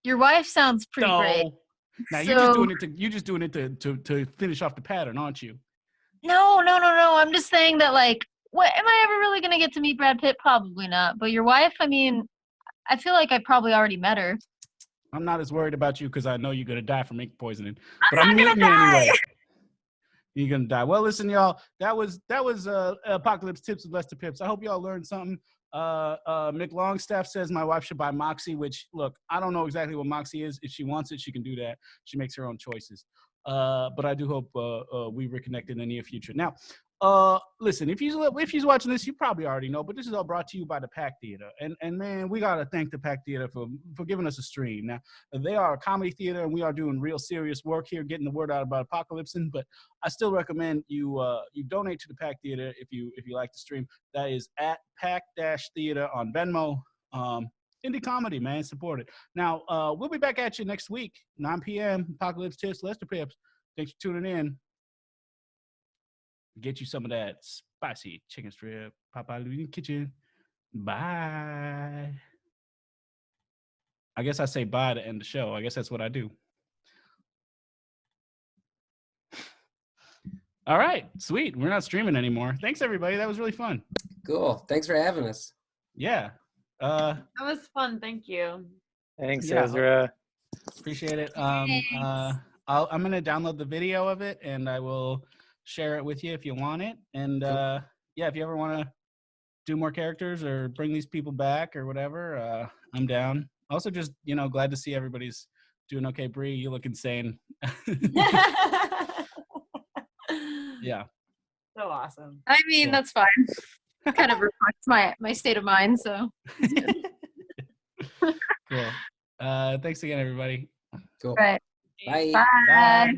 your wife sounds pretty great. Now So- you're just doing it to finish off the pattern, aren't you? No. I'm just saying that, like, what am I ever really gonna get to meet Brad Pitt? Probably not. But your wife, I mean, I feel like I probably already met her. I'm not as worried about you because I know you're gonna die from ink poisoning. But I'm I'm not meeting gonna you anyway. die. You're gonna die. Well, listen, y'all. That was Apocalypse Tips with Lester Pipps. I hope y'all learned something. Mick Longstaff says my wife should buy Moxie, which, look, I don't know exactly what Moxie is. If she wants it, she can do that. She makes her own choices. But I do hope we reconnect in the near future. Now, listen, if he's watching this, you probably already know, but this is all brought to you by the Pack Theater. And man, we got to thank the Pack Theater for giving us a stream. Now, they are a comedy theater, and we are doing real serious work here, getting the word out about Apocalypse. But I still recommend you donate to the Pack Theater if you like the stream. That is at Pack-Theater on Venmo. Indie comedy, man, support it. Now, we'll be back at you next week, 9 p.m. Apocalypse Tips, Lester Pipps. Thanks for tuning in. Get you some of that spicy chicken strip, Popeye Louie Kitchen. Bye. I guess I say bye to end the show. I guess that's what I do. All right, sweet. We're not streaming anymore. Thanks, everybody. That was really fun. Cool. Thanks for having us. Yeah. That was fun. Thank you. Thanks, Yeah. Ezra. Appreciate it. Thanks. I'm gonna download the video of it and I will share it with you if you want it. And yeah, if you ever want to do more characters or bring these people back or whatever, I'm down. Also, just glad to see everybody's doing okay. Bree, you look insane. Yeah. So awesome. I mean, Cool. that's fine. Kind of reflects my state of mind. So Cool. Thanks again, everybody. Cool. right. Bye. Bye. Bye.